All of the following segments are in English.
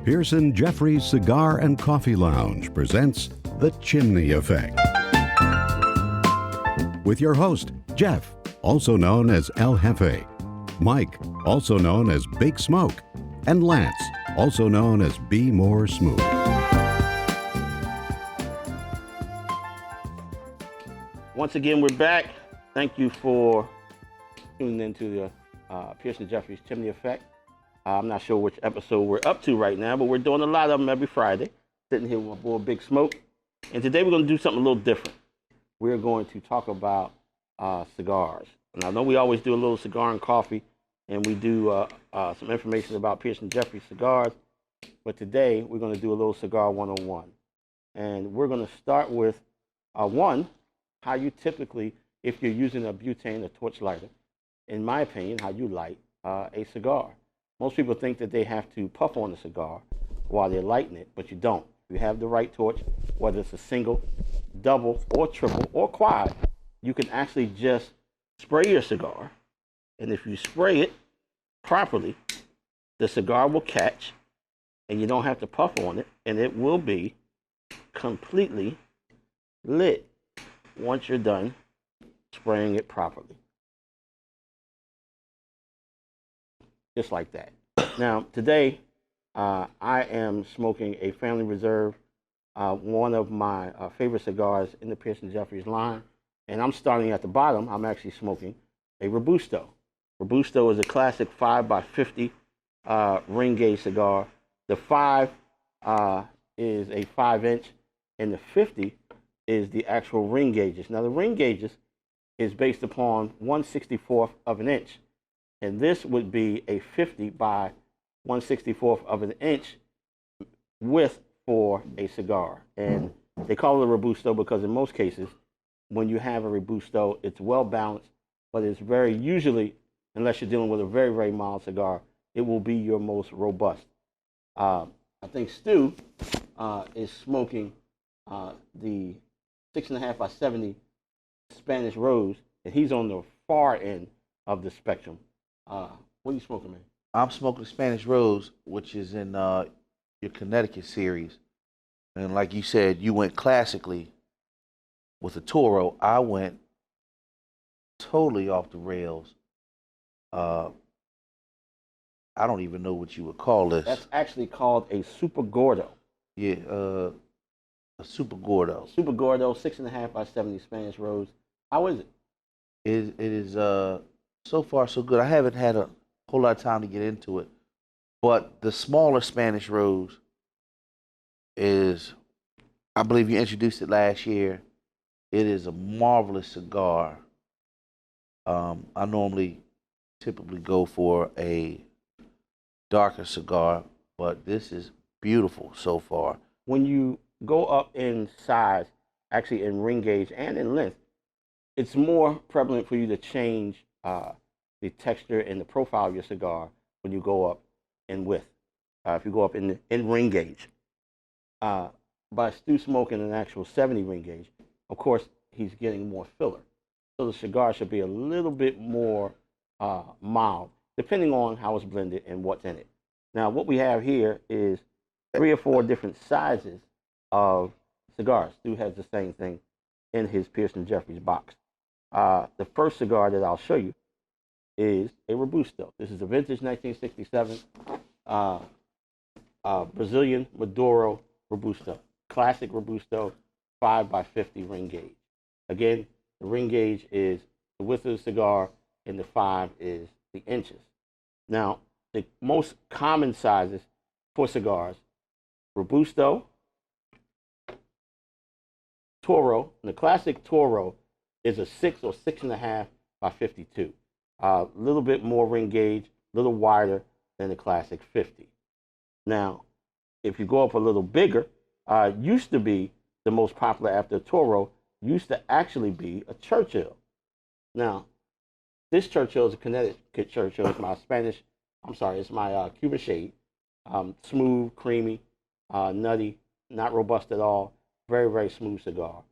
Pearson Jeffries Cigar and Coffee Lounge presents The Chimney Effect. With your host, Jeff, also known as El Jefe, Mike, also known as Big Smoke, and Lance, also known as Be More Smooth. Once again, we're back. Thank you for tuning into the Pearson Jeffries Chimney Effect. I'm not sure which episode we're up to right now, but we're doing a lot of them every Friday. Sitting here with my boy Big Smoke. And today we're going to do something a little different. We're going to talk about cigars. And I know we always do a little cigar and coffee, and we do some information about Pearson Jeffries cigars. But today we're going to do a little cigar 101. And we're going to start with one, how you typically, if you're using a butane or torch lighter, in my opinion, how you light a cigar. Most people think that they have to puff on the cigar while they're lighting it, but you don't. If you have the right torch, whether it's a single, double, or triple, or quad, you can actually just spray your cigar. And if you spray it properly, the cigar will catch, and you don't have to puff on it, and it will be completely lit once you're done spraying it properly. Just like that. Now, today, I am smoking a Family Reserve, one of my favorite cigars in the Pearson Jeffries line. And I'm starting at the bottom. I'm actually smoking a Robusto. Robusto is a classic 5x50 ring gauge cigar. The 5 is a 5-inch, and the 50 is the actual ring gauges. Now, the ring gauges is based upon 1/64th of an inch. And this would be a 50 by 1/64th of an inch width for a cigar. And they call it a Robusto because in most cases, when you have a Robusto, it's well balanced, but it's very usually, unless you're dealing with a very, very mild cigar, it will be your most robust. I think Stu is smoking the 6.5 by 70 Spanish Rose, and he's on the far end of the spectrum. What are you smoking, man? I'm smoking Spanish Rose, which is in your Connecticut series. And like you said, you went classically with the Toro. I went totally off the rails. I don't even know what you would call this. That's actually called a Super Gordo. Yeah, a Super Gordo. Super Gordo, 6.5 by 70 Spanish Rose. How is it? It is so far so good. I haven't had a whole lot of time to get into it, but the smaller Spanish Rose is, I believe you introduced it last year. It is a marvelous cigar. I typically go for a darker cigar, but this is beautiful so far. When you go up in size, actually in ring gauge and in length, it's more prevalent for you to change the texture and the profile of your cigar when you go up in width. If you go up in ring gauge. By Stu smoking an actual 70 ring gauge, of course, he's getting more filler. So the cigar should be a little bit more mild, depending on how it's blended and what's in it. Now, what we have here is 3 or 4 different sizes of cigars. Stu has the same thing in his Pearson Jeffries box. The first cigar that I'll show you is a Robusto. This is a vintage 1967 Brazilian Maduro Robusto. Classic Robusto, 5 by 50 ring gauge. Again, the ring gauge is the width of the cigar, and the 5 is the inches. Now, the most common sizes for cigars, Robusto, Toro, and the classic Toro is a 6 or 6.5 by 52. A little bit more ring gauge, a little wider than the classic 50. Now, if you go up a little bigger, used to be the most popular after Toro, used to actually be a Churchill. Now, this Churchill is a Connecticut Churchill. It's my Cuban shade. Smooth, creamy, nutty, not robust at all. Very, very smooth cigar.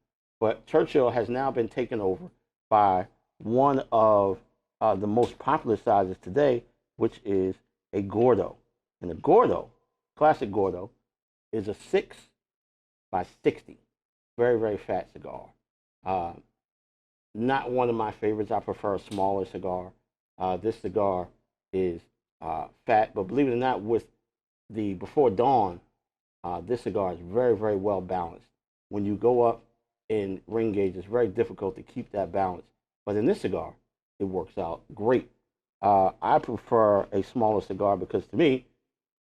But Churchill has now been taken over by one of the most popular sizes today, which is a Gordo. And the Gordo Classic Gordo is a 6 by 60. Very, very fat cigar. Uh, Not one of my favorites. I prefer a smaller cigar. This cigar is fat, but believe it or not, with the Before Dawn, this cigar is very, very well balanced. When you go up in ring gauge, it's very difficult to keep that balance. But in this cigar, it works out great. I prefer a smaller cigar because to me,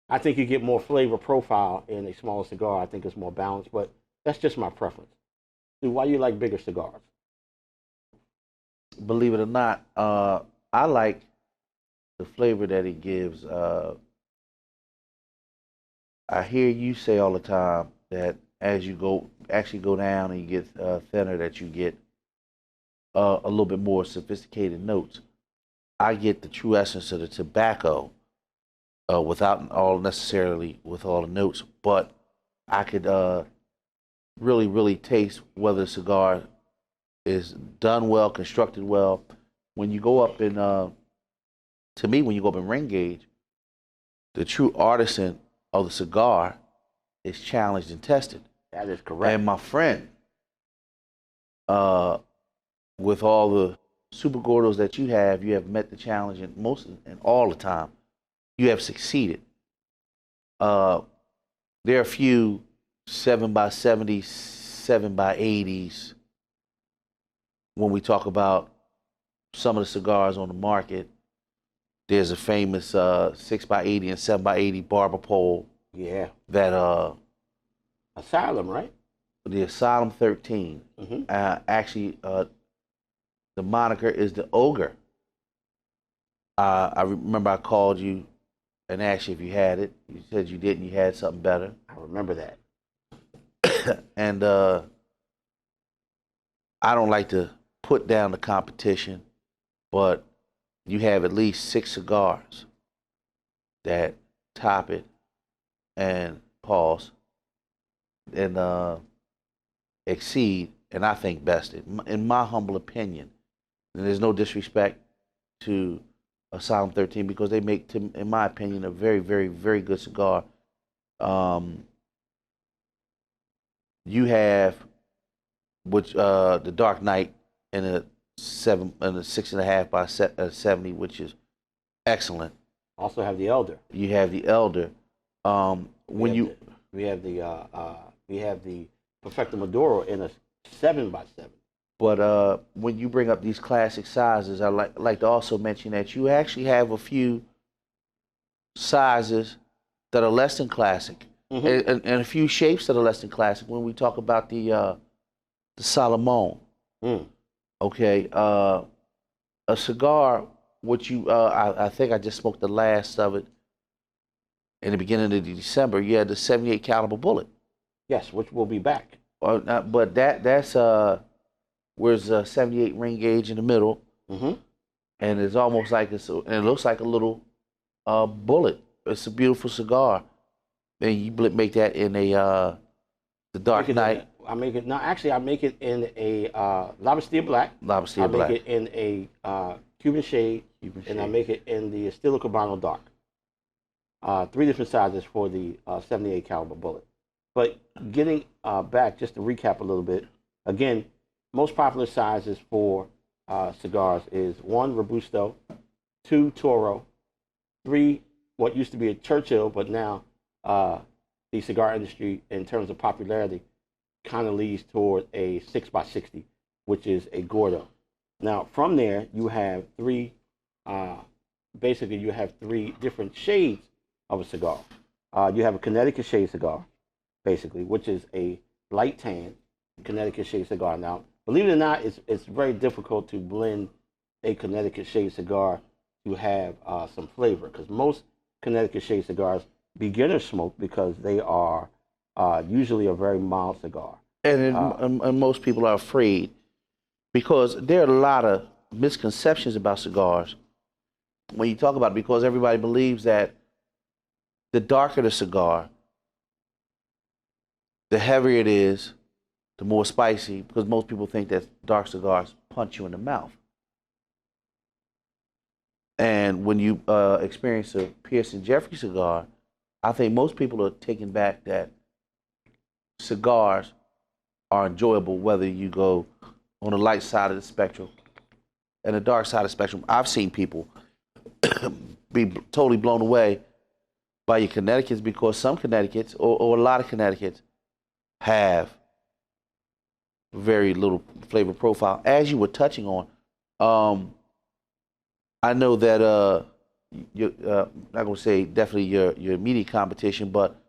I think you get more flavor profile in a smaller cigar. I think it's more balanced, but that's just my preference. Dude, why do you like bigger cigars? Believe it or not, I like the flavor that it gives. I hear you say all the time that as you go down and you get thinner, that you get a little bit more sophisticated notes. I get the true essence of the tobacco without all necessarily with all the notes, but I could really, really taste whether the cigar is done well, constructed well. When you go up in, to me, when you go up in ring gauge, the true artisan of the cigar is challenged and tested. That is correct. And my friend, with all the super gordos that you have met the challenge and and all the time. You have succeeded. There are a few 7 by 70s, 7 by 80s. When we talk about some of the cigars on the market, there's a famous 6 by 80 and 7 by 80 barber pole. Yeah. That Asylum, right? the Asylum 13. Mm-hmm. Actually, the moniker is the Ogre. I remember I called you and asked you if you had it. You said you didn't. You had something better. I remember that. And I don't like to put down the competition, but you have at least 6 cigars that top it and pause and exceed, and I think best it, in my humble opinion. And there's no disrespect to Asylum 13 because they make, in my opinion, a very, very, very good cigar. You have which the Dark Knight in a 6.5 by 70, which is excellent. Also have the Elder. You have the Elder. We have the Perfecto Maduro in a 7 by 7. But when you bring up these classic sizes, I like to also mention that you actually have a few sizes that are less than classic, Mm-hmm. and a few shapes that are less than classic. When we talk about the Salomon, okay, a cigar, which I think I just smoked the last of it in the beginning of December. You had the 78 caliber bullet. Yes, which will be back. But that's where's a 78 ring gauge in the middle, and it's almost like and it looks like a little bullet. It's a beautiful cigar. And you make that in the Dark Knight. I make it in a Lobster Black. Lobster Black. I make it in a Cuban Shade, and I make it in the Estilo Cubano Dark. 3 different sizes for the 78 caliber bullet. But getting back, just to recap a little bit, again, most popular sizes for cigars is 1 Robusto, 2 Toro, 3 what used to be a Churchill, but now the cigar industry, in terms of popularity, kind of leads toward a 6 by 60, which is a Gordo. Now, from there, you have 3, basically you have 3 different shades of a cigar. You have a Connecticut shade cigar, basically, which is a light tan Connecticut shade cigar. Now, believe it or not, it's very difficult to blend a Connecticut shade cigar to have some flavor, because most Connecticut shade cigars beginner smoke because they are usually a very mild cigar. And most people are afraid because there are a lot of misconceptions about cigars when you talk about it, because everybody believes that the darker the cigar, the heavier it is, the more spicy, because most people think that dark cigars punch you in the mouth. And when you experience a Pierce and Jeffrey cigar, I think most people are taking back that cigars are enjoyable whether you go on the light side of the spectrum and the dark side of the spectrum. I've seen people be totally blown away by your Connecticut's because some Connecticut's or a lot of Connecticut's have very little flavor profile. As you were touching on, I know that you're not gonna say definitely your immediate competition, but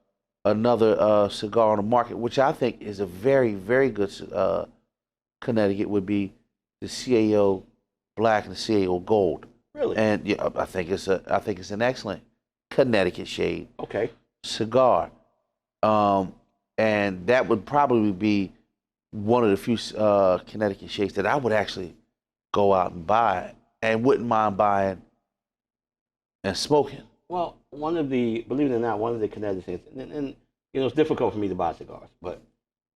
another cigar on the market, which I think is a very very good Connecticut, would be the CAO Black and the CAO Gold. Really? And yeah, I think it's an excellent Connecticut shade Okay. cigar, and that would probably be one of the few Connecticut shades that I would actually go out and buy and wouldn't mind buying and smoking. Well, believe it or not, one of the Connecticut shades, and it's difficult for me to buy cigars, but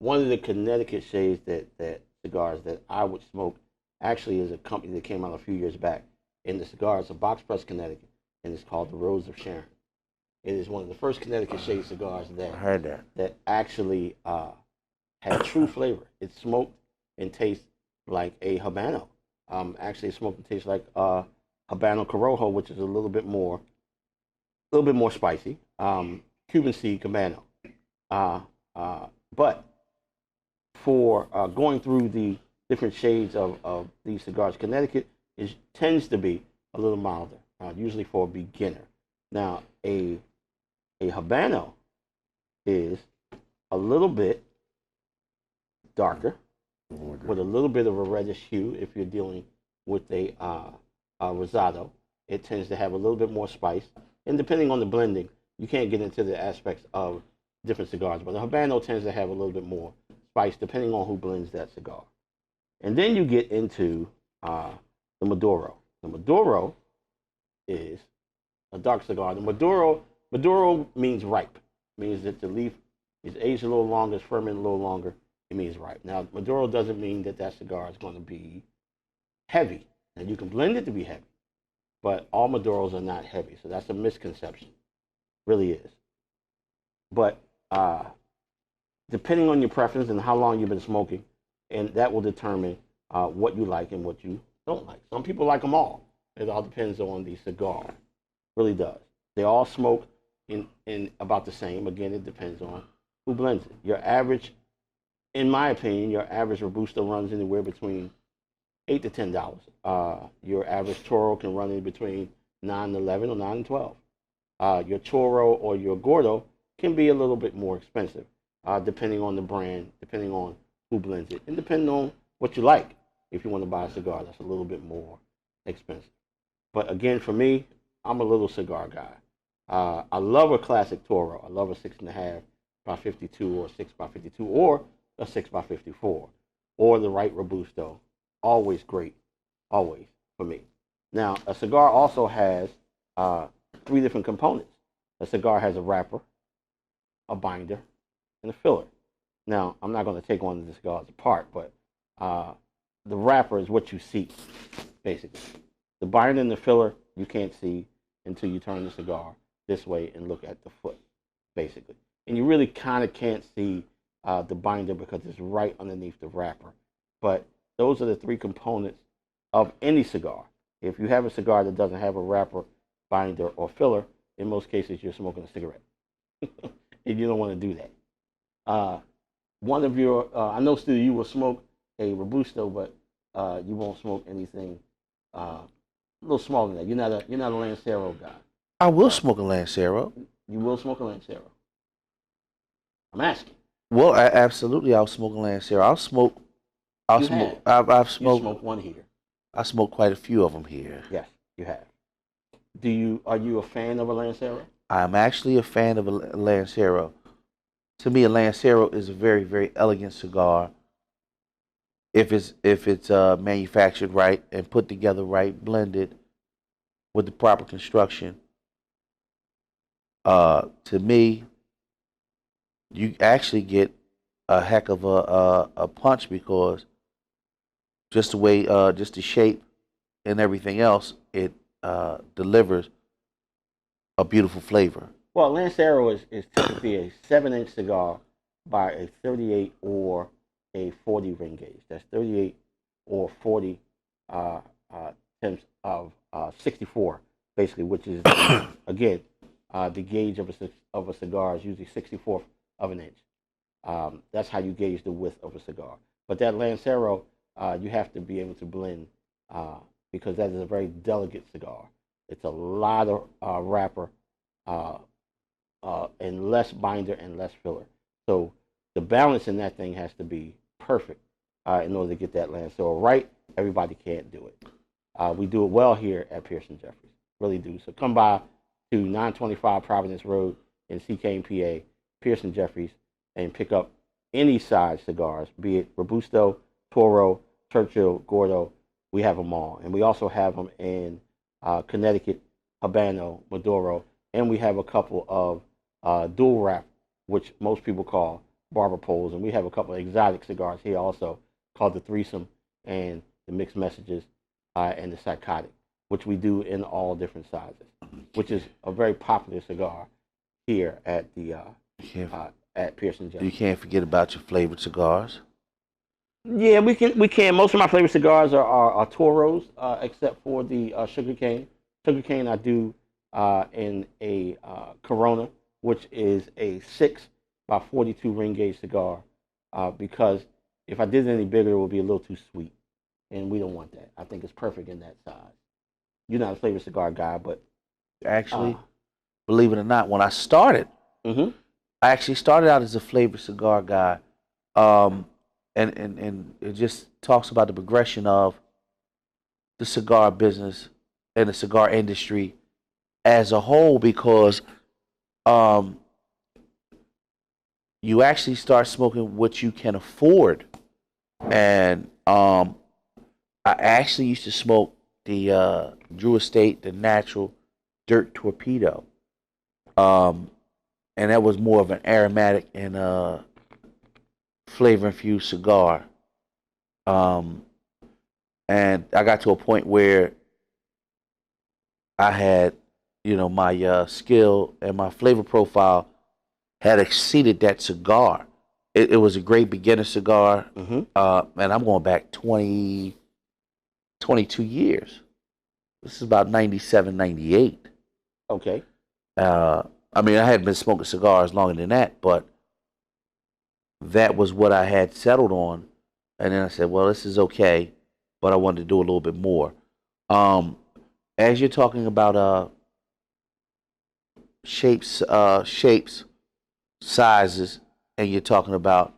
one of the Connecticut shades that cigars that I would smoke actually is a company that came out a few years back. In the cigar, it's a box press Connecticut, and it's called the Rose of Sharon. It is one of the first Connecticut shade cigars I heard that. that actually had true flavor. It smoked and tastes like a Habano. Actually, it smoked and tastes like Habano Corojo, which is a little bit more spicy. Cuban seed Cabano. But for going through the different shades of these cigars, Connecticut tends to be a little milder, usually for a beginner. Now, a Habano is a little bit darker, with a little bit of a reddish hue. If you're dealing with a rosado, it tends to have a little bit more spice. And depending on the blending, you can't get into the aspects of different cigars, but the Habano tends to have a little bit more spice depending on who blends that cigar. And then you get into the Maduro. The Maduro is a dark cigar. The Maduro means ripe. It means that the leaf is aged a little longer, it's fermented a little longer. It means ripe. Now, Maduro doesn't mean that cigar is going to be heavy. Now, you can blend it to be heavy, but all Maduros are not heavy, so that's a misconception. Really is. But depending on your preference and how long you've been smoking, and that will determine what you like and what you don't like. Some people like them all. It all depends on the cigar. Really does. They all smoke in about the same. Again, it depends on who blends it. Your average, in my opinion, your average Robusto runs anywhere between $8 to $10. Your average Toro can run in between 9 and 11 or 9 and 12. Your Toro or your Gordo can be a little bit more expensive, depending on the brand, depending on who blends it, and depending on what you like. If you want to buy a cigar that's a little bit more expensive. But again, for me, I'm a little cigar guy. I love a classic Toro. I love a 6.5 by 52 or 6 by 52 or a 6 by 54 or the right Robusto. Always great, always for me. Now, a cigar also has 3 different components. A cigar has a wrapper, a binder, and a filler. Now, I'm not going to take one of the cigars apart, but the wrapper is what you see, basically. The binder and the filler you can't see until you turn the cigar this way and look at the foot, basically. And you really kind of can't see the binder because it's right underneath the wrapper. But those are the 3 components of any cigar. If you have a cigar that doesn't have a wrapper, binder, or filler, in most cases you're smoking a cigarette. And you don't want to do that. One of your, I know, Stu, you will smoke a Robusto, but you won't smoke anything a little smaller than that. You're not a Lancero guy. I will smoke a Lancero. You will smoke a Lancero. I'm asking. Well, absolutely, I'll smoke a Lancero. I've smoked. You smoked one here. I smoked quite a few of them here. Yes, you have. Are you a fan of a Lancero? I'm actually a fan of a Lancero. To me, a Lancero is a very, very elegant cigar. If it's manufactured right and put together right, blended with the proper construction, to me, you actually get a heck of a punch because just the way, just the shape and everything else, it delivers a beautiful flavor. Well, Lancero is typically a 7-inch cigar by a 38 or a 40 ring gauge. That's 38 or 40 uh, times of 64, basically, which is again the gauge of a cigar is usually 64th of an inch. That's how you gauge the width of a cigar. But that Lancero, you have to be able to blend uh, because that is a very delicate cigar. It's a lot of wrapper uh, and less binder and less filler. So the balance in that thing has to be perfect in order to get that Lancero right. Everybody can't do it. We do it well here at Pearson Jeffries, really do. So come by to 925 Providence Road in Seacane, PA, Pearson Jeffries, and pick up any size cigars, be it Robusto, Toro, Churchill, Gordo. We have them all. And we also have them in Connecticut, Habano, Maduro, and we have a couple of dual wrap, which most people call barber poles. And we have a couple of exotic cigars here also called the Threesome and the Mixed Messages and the Psychotic, which we do in all different sizes, which is a very popular cigar here at the at Pearson Jeffries. You can't forget about your flavored cigars. Yeah, we can. We can. Most of my flavored cigars are Toros, except for the sugarcane. Sugarcane I do in a Corona, which is a 6 by 42 ring gauge cigar, because if I did it any bigger, it would be a little too sweet, and we don't want that. I think it's perfect in that size. You're not a flavored cigar guy, but Actually, believe it or not, when I started, mm-hmm. I actually started out as a flavored cigar guy. And it just talks about the progression of the cigar business and the cigar industry as a whole, because you actually start smoking what you can afford. And I actually used to smoke the Drew Estate, the natural Dirt Torpedo. And that was more of an aromatic and flavor infused cigar. And I got to a point where I had, my skill and my flavor profile had exceeded that cigar. It was a great beginner cigar. Mm-hmm. And I'm going back 22 years. This is about 97, 98. Okay. I mean, I hadn't been smoking cigars longer than that, but that was what I had settled on. And then I said, well, this is okay, but I wanted to do a little bit more. As you're talking about shapes, sizes, and you're talking about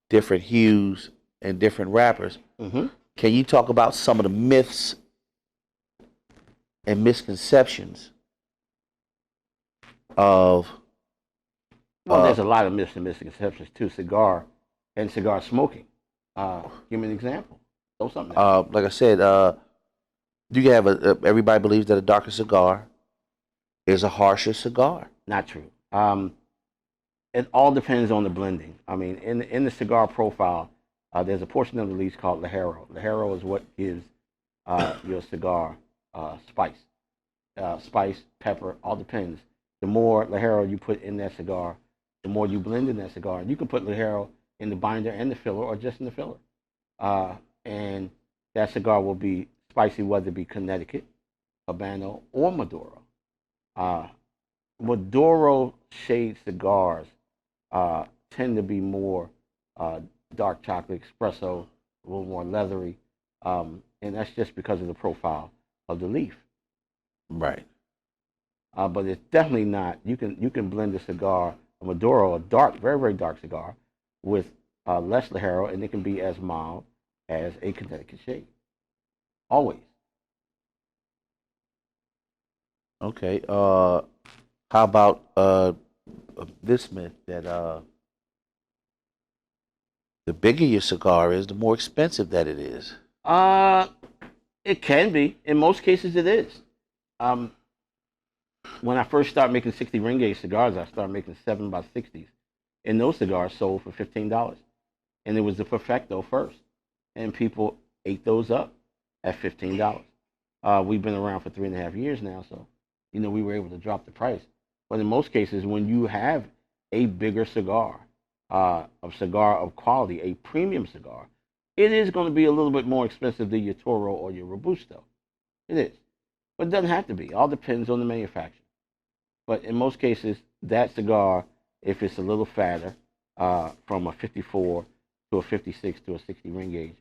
different hues and different wrappers, Mm-hmm. can you talk about some of the myths and misconceptions of Well, there's a lot of myths and misconceptions to cigar and cigar smoking. Give me an example. Throw something out. like I said, you can have everybody believes that a darker cigar is a harsher cigar. Not true. It all depends on the blending. I mean, in the cigar profile, there's a portion of the leaf called Ligero. Ligero is what gives your cigar spice. Spice, pepper, all depends. The more Ligero you put in that cigar, the more you blend in that cigar. You can put Ligero in the binder and the filler, or just in the filler. And that cigar will be spicy, whether it be Connecticut, Habano, or Maduro. Maduro shade cigars tend to be more dark chocolate, espresso, a little more leathery, and that's just because of the profile of the leaf. Right. But it's definitely not. You can blend a cigar, a Maduro, a dark, very very dark cigar, with less Ligero, and it can be as mild as a Connecticut shade. Always. Okay. How about this myth that the bigger your cigar is, the more expensive that it is? It can be. In most cases, it is. When I first started making 60 ring gauge cigars, I started making 7 by 60s, and those cigars sold for $15. And it was the Perfecto first, and people ate those up at $15. We've been around for 3.5 years now, so we were able to drop the price. But in most cases, when you have a bigger cigar, a cigar of quality, a premium cigar, it is going to be a little bit more expensive than your Toro or your Robusto. It is. But it doesn't have to be. It all depends on the manufacturer. But in most cases, that cigar, if it's a little fatter, from a 54 to a 56 to a 60 ring gauge,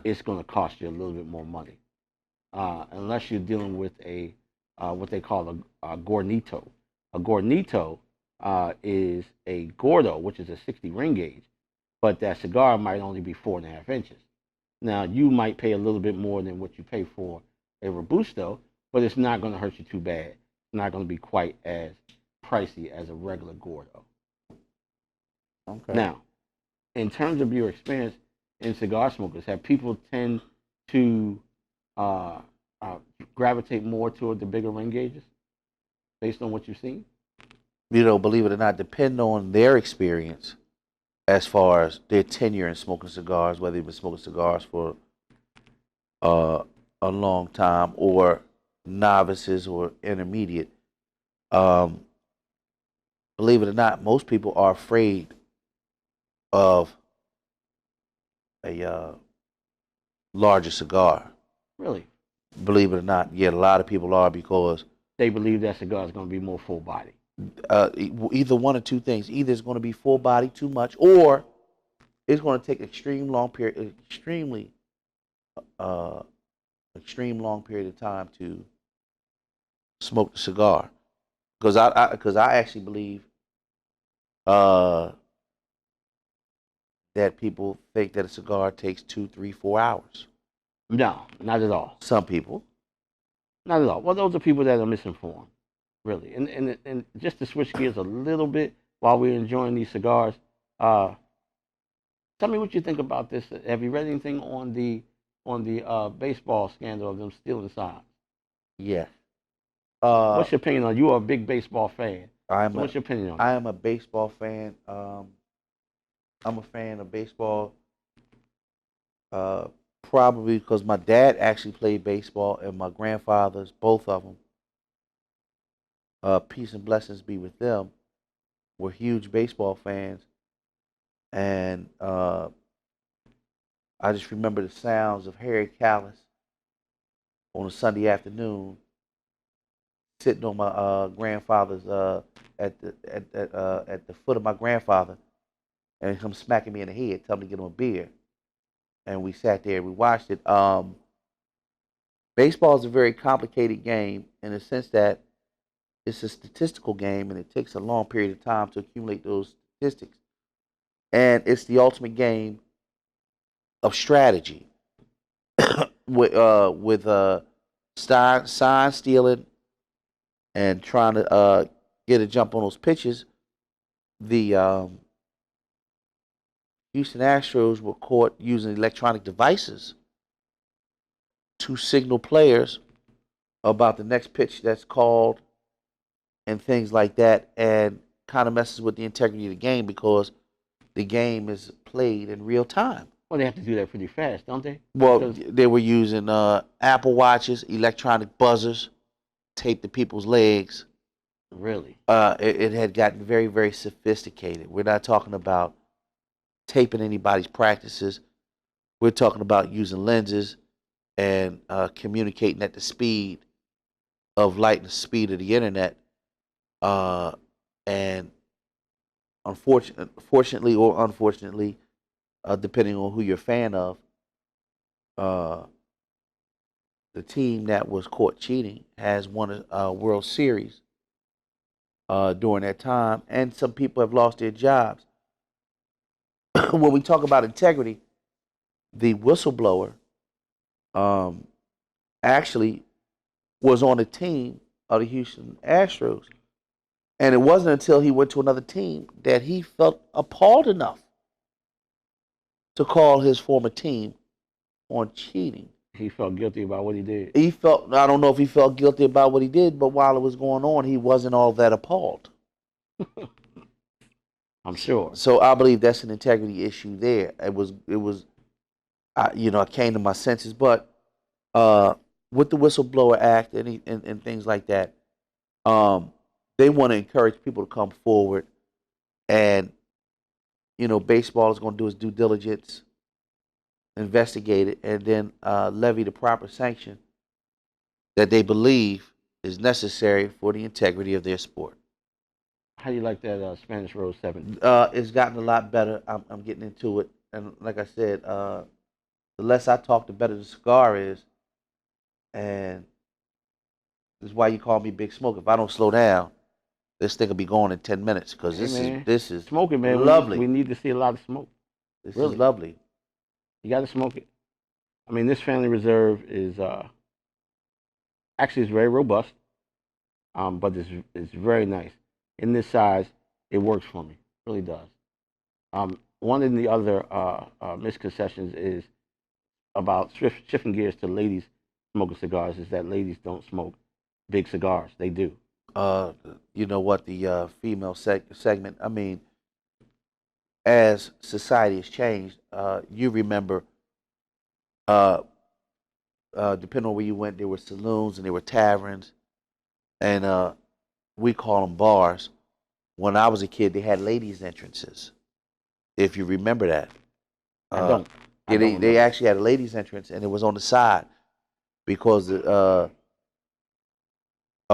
it's going to cost you a little bit more money. Unless you're dealing with a what they call a Gornito. A Gornito is a Gordo, which is a 60 ring gauge, but that cigar might only be 4.5 inches. Now, you might pay a little bit more than what you pay for a Robusto, but it's not going to hurt you too bad. It's not going to be quite as pricey as a regular Gordo. Okay. Now, in terms of your experience in cigar smokers, have people tend to uh, gravitate more toward the bigger ring gauges based on what you've seen? Believe it or not, depend on their experience as far as their tenure in smoking cigars, whether they've been smoking cigars for a long time or novices or intermediate. Um, Believe it or not, most people are afraid of a larger cigar. Really? Believe it or not, yeah, a lot of people are because They believe that cigar is going to be more full body. either one or two things. Either it's going to be full body too much, or it's going to take extreme long period of time to smoke the cigar. Because I actually believe that people think that a cigar takes 2, 3, 4 hours. No, not at all. Some people. Not at all. Well, those are people that are misinformed, really. And just to switch gears a little bit while we're enjoying these cigars, tell me what you think about this. Have you read anything on the baseball scandal of them stealing signs? Yes. What's your opinion on it? You are a big baseball fan. So what's your opinion on it? I am a baseball fan. I'm a fan of baseball. Probably because my dad actually played baseball and my grandfathers, both of them, peace and blessings be with them, were huge baseball fans. And I just remember the sounds of Harry Callis on a Sunday afternoon, sitting on my grandfather's at the foot of my grandfather, and him smacking me in the head, telling me to get him a beer. And we sat there and we watched it. Baseball is a very complicated game in the sense that it's a statistical game and it takes a long period of time to accumulate those statistics. And it's the ultimate game of strategy with sign stealing and trying to get a jump on those pitches. The Houston Astros were caught using electronic devices to signal players about the next pitch that's called and things like that, and kind of messes with the integrity of the game because the game is played in real time. Well, they have to do that pretty fast, don't they? Well, Because they were using Apple Watches, electronic buzzers, taped to people's legs. really, It had gotten very, very sophisticated. We're not talking about taping anybody's practices. We're talking about using lenses and communicating at the speed of light and the speed of the internet. And fortunately or unfortunately, depending on who you're a fan of, the team that was caught cheating has won a World Series during that time, and some people have lost their jobs. When we talk about integrity, the whistleblower actually was on the team of the Houston Astros. And it wasn't until he went to another team that he felt appalled enough to call his former team on cheating. he felt guilty about what he did. I don't know if he felt guilty about what he did, but while it was going on, he wasn't all that appalled. I'm sure. So I believe that's an integrity issue there. I came to my senses, but with the Whistleblower Act and things like that, they want to encourage people to come forward, and baseball is going to do its due diligence, investigate it, and then levy the proper sanction that they believe is necessary for the integrity of their sport. How do you like that Spanish Rose 7? It's gotten a lot better. I'm getting into it, and like I said, the less I talk, the better the cigar is, and this is why you call me Big Smoke. If I don't slow down, this thing will be going in 10 minutes because Hey, man. this is Smoking, man. lovely. We need to see a lot of smoke. This Really. is lovely. You got to smoke it. I mean, this Family Reserve is actually it's very robust, but it's very nice. In this size, it works for me. It really does. One of the other misconceptions is about shifting gears to ladies smoking cigars is that ladies don't smoke big cigars. They do. You know what? The female segment, I mean, as society has changed, you remember, depending on where you went, there were saloons and there were taverns, and we call them bars. When I was a kid, they had ladies' entrances, if you remember that. I don't. Yeah, they actually had a ladies' entrance, and it was on the side because a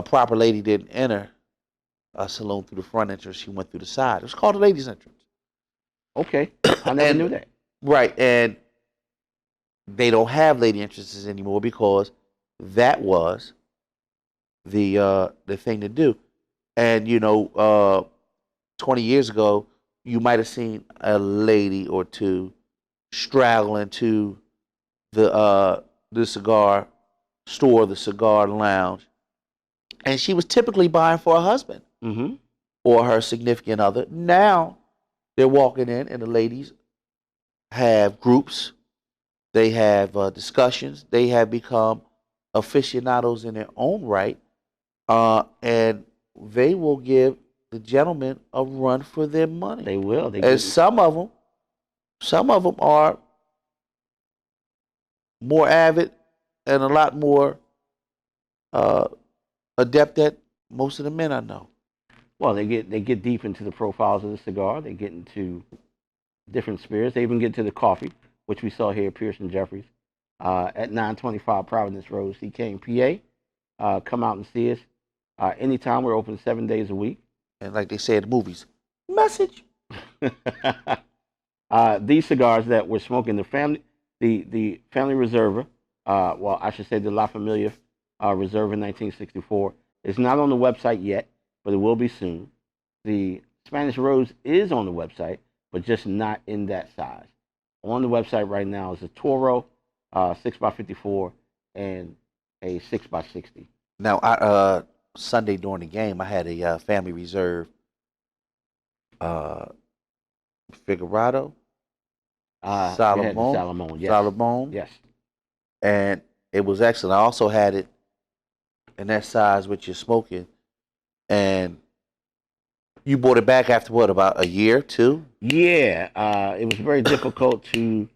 proper lady didn't enter a saloon through the front entrance. She went through the side. It was called a ladies' entrance. Okay, I never knew that. Right, and they don't have lady entrances anymore because that was the thing to do. And 20 years ago, you might have seen a lady or two straddle into the cigar store, the cigar lounge, and she was typically buying for her husband Mm-hmm. or her significant other. Now they're walking in, and the ladies have groups, they have discussions, they have become aficionados in their own right, and they will give the gentlemen a run for their money. They will. And some of them are more avid and a lot more adept at most of the men I know. Well, they get deep into the profiles of the cigar. They get into different spirits. They even get to the coffee, which we saw here at Pearson Jeffries at 925 Providence Road, CK, PA. Come out and see us. Anytime. We're open 7 days a week. And like they say in the movies, message. These cigars that we're smoking, the Family Reserva, well, I should say the La Familia Reserva 1964, is not on the website yet, but it will be soon. The Spanish Rose is on the website, but just not in that size. On the website right now is a Toro 6x54 and a 6x60. Now, Sunday during the game, I had a Family Reserve Figurado, Salomon, yes. Salomon, Yes. and it was excellent. I also had it in that size which you're smoking, and you bought it back after what, about a year, two? Yeah, it was very difficult to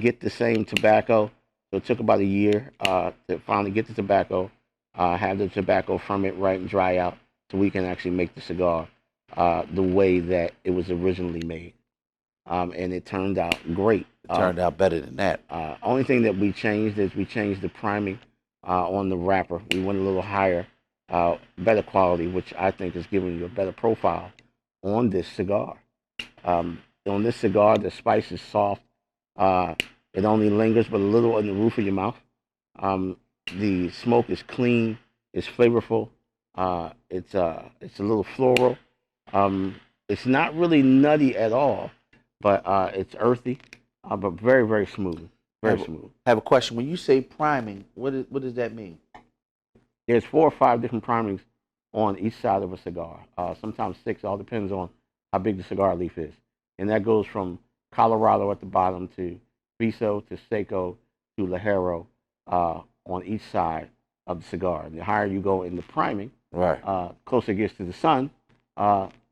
get the same tobacco. So it took about a year to finally get the tobacco, have the tobacco from it right and dry out, so we can actually make the cigar the way that it was originally made. And it turned out great. It turned out better than that. Only thing that we changed is we changed the priming on the wrapper. We went a little higher, better quality, which I think is giving you a better profile on this cigar. On this cigar, the spice is soft. It only lingers but a little in the roof of your mouth. The smoke is clean. It's flavorful. It's a little floral. It's not really nutty at all, but it's earthy, but very, very smooth. Very smooth. I have a question. When you say priming, what does that mean? There's 4 or 5 different primings on each side of a cigar. Sometimes 6. All depends on how big the cigar leaf is, and that goes from Colorado at the bottom to Viso to Seco to Lajero on each side of the cigar. And the higher you go in the priming, Right. Closer it gets to the sun,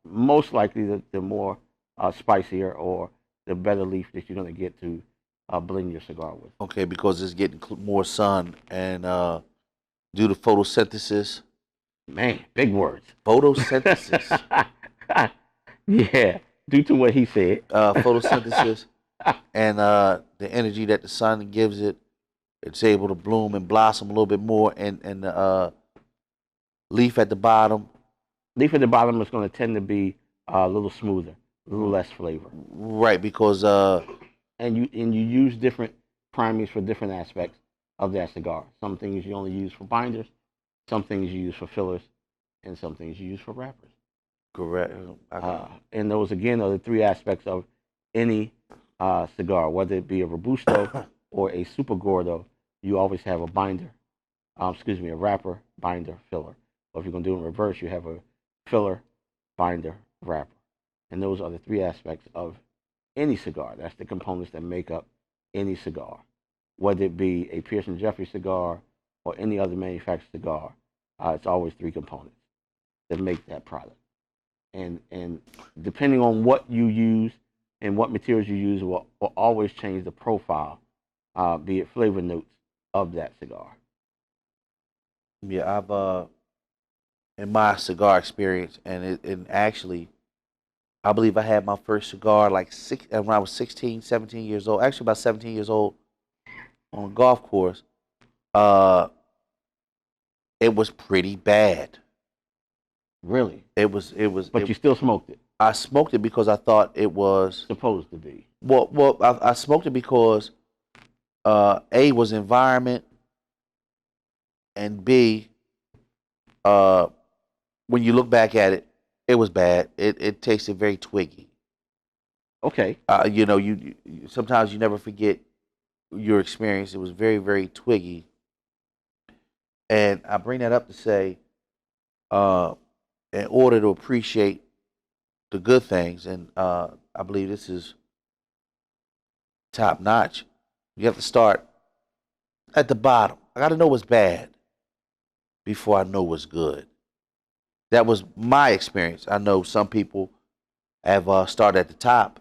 most likely the more spicier or the better leaf that you're going to get to blend your cigar with. Okay, because it's getting more sun and due to photosynthesis, Man, big words. Photosynthesis. Yeah, due to what he said. Photosynthesis and the energy that the sun gives it, it's able to bloom and blossom a little bit more, and the leaf at the bottom. Leaf at the bottom is going to tend to be a little smoother, a little less flavor. Right, because And you use different primaries for different aspects of that cigar. Some things you only use for binders, some things you use for fillers, and some things you use for wrappers. correct. And those again are the three aspects of any cigar, whether it be a robusto or a super gordo. You always have a binder, a wrapper, binder, filler. Or if you're going to do it in reverse, you have a filler, binder, wrapper. And those are the three aspects of any cigar. That's the components that make up any cigar, whether it be a Pierce and Jeffrey cigar or any other manufactured cigar. It's always three components that make that product. And depending on what you use and what materials you use will always change the profile, be it flavor notes of that cigar. Yeah, I've in my cigar experience, and actually, I believe I had my first cigar like when I was 16, 17 years old. Actually, about 17 years old on a golf course. Uh, it was pretty bad. Really? But You still smoked it? I smoked it because I thought it was Supposed to be. I smoked it because A was environment, and B, uh, when you look back at it, it was bad. It tasted very twiggy. Okay. You sometimes you never forget your experience. It was very, very twiggy, and I bring that up to say, uh, in order to appreciate the good things, and I believe this is top notch. You have to start at the bottom. I got to know what's bad before I know what's good. That was my experience. I know some people have started at the top,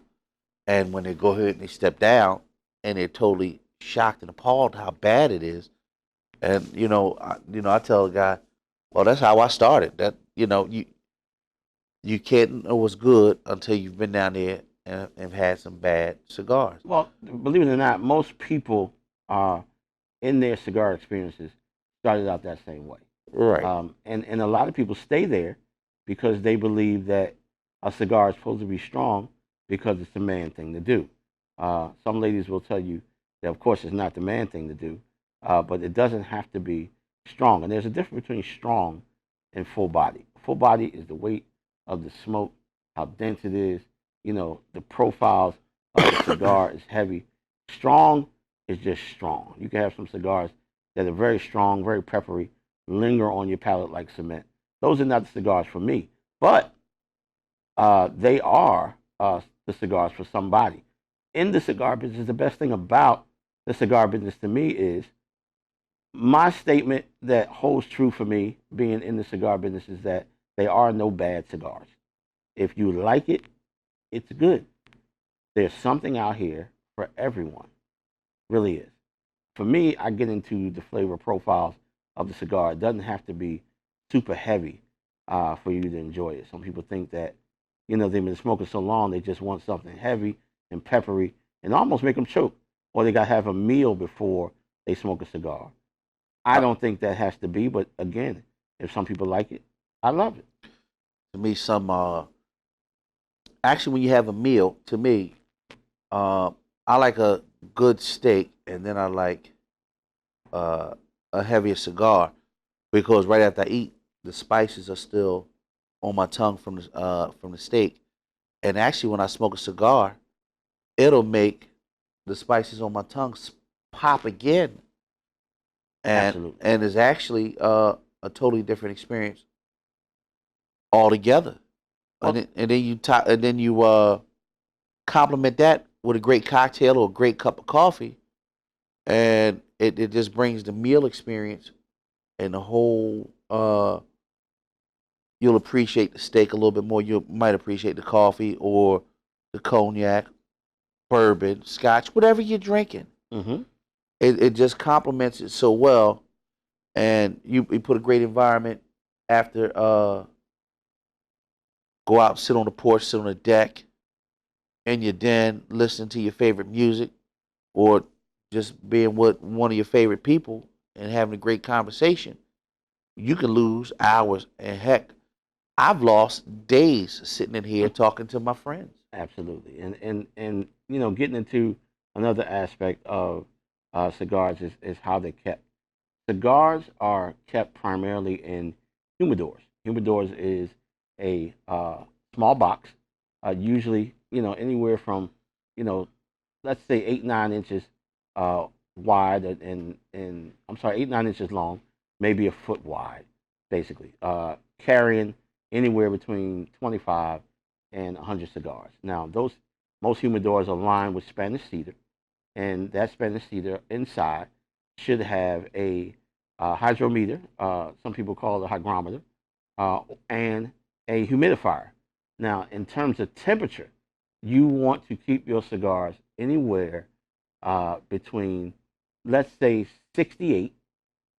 and when they go ahead and they step down, and they're totally shocked and appalled how bad it is. And I tell a guy, well, that's how I started. That you can't know what's good until you've been down there and have had some bad cigars. Well, believe it or not, most people in their cigar experiences started out that same way. Right. And a lot of people stay there because they believe that a cigar is supposed to be strong because it's the man thing to do. Some ladies will tell you that, of course, it's not the man thing to do, but it doesn't have to be strong. And there's a difference between strong and full body. Full body is the weight of the smoke, how dense it is. The profiles of the cigar is heavy. Strong is just strong. You can have some cigars that are very strong, very peppery, linger on your palate like cement. Those are not the cigars for me, but they are the cigars for somebody. In the cigar business, the best thing about the cigar business to me is my statement that holds true for me being in the cigar business is that there are no bad cigars. If you like it, it's good. There's something out here for everyone. Really is. For me, I get into the flavor profiles of the cigar. It doesn't have to be super heavy for you to enjoy it. Some people think that, they've been smoking so long, they just want something heavy and peppery and almost make them choke. Or they got to have a meal before they smoke a cigar. I don't think that has to be, but again, if some people like it, I love it. To me, some actually, when you have a meal, to me, I like a good steak, and then I like a heavier cigar because right after I eat, the spices are still on my tongue from the steak. And actually, when I smoke a cigar, it'll make the spices on my tongue pop again, and Absolutely. and it's actually a totally different experience altogether. Well, And then you complement that with a great cocktail or a great cup of coffee, and it just brings the meal experience and the whole. You'll appreciate the steak a little bit more. You might appreciate the coffee or the cognac, bourbon, scotch, whatever you're drinking. mm-hmm. It just complements it so well, and you put a great environment, after go out, sit on the porch, sit on the deck, in your den, listening to your favorite music, or just being with one of your favorite people and having a great conversation, you can lose hours. And heck, I've lost days sitting in here talking to my friends. Absolutely. And getting into another aspect of cigars is how they're kept. Cigars are kept primarily in humidors. Humidors is a small box, usually anywhere from you know let's say 8 9 inches wide and I'm sorry 8 9 inches long, maybe a foot wide, basically carrying anywhere between 25 and 100 cigars. Now those most humidors are lined with Spanish cedar, and that Spanish cedar inside should have a hydrometer, some people call it a hygrometer, and a humidifier. Now, in terms of temperature, you want to keep your cigars anywhere between, let's say, 68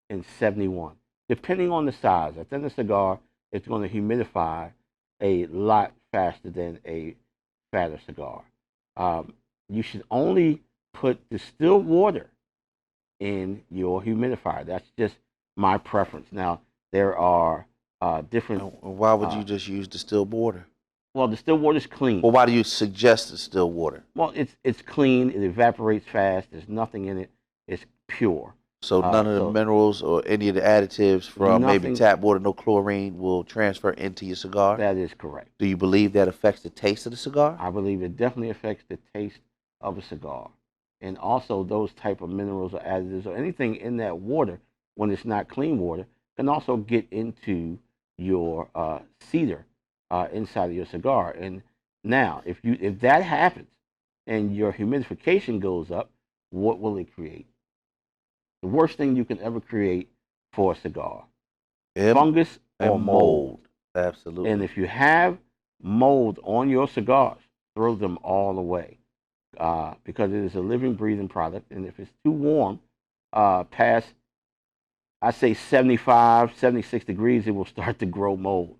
and 71, depending on the size. A thinner cigar is going to humidify a lot faster than a fatter cigar. You should only put distilled water in your humidifier. That's just my preference. Now, there are different. Why would you Uh, just use distilled water? well, distilled water is clean. Well, why do you suggest distilled water? Well, it's clean. It evaporates fast. There's nothing in it. It's pure. So none of the So minerals or any of the additives from maybe nothing. tap water, no chlorine, will transfer into your cigar? That is correct. Do you believe that affects the taste of the cigar? I believe it definitely affects the taste of a cigar, and also those type of minerals or additives or anything in that water when it's not clean water can also get into your cedar inside of your cigar. And now, if that happens and your humidification goes up, what will it create? The worst thing you can ever create for a cigar: Im- fungus or and mold. mold. Absolutely. And if you have mold on your cigars, throw them all away because it is a living, breathing product. And if it's too warm, past, I say 75, 76 degrees, it will start to grow mold.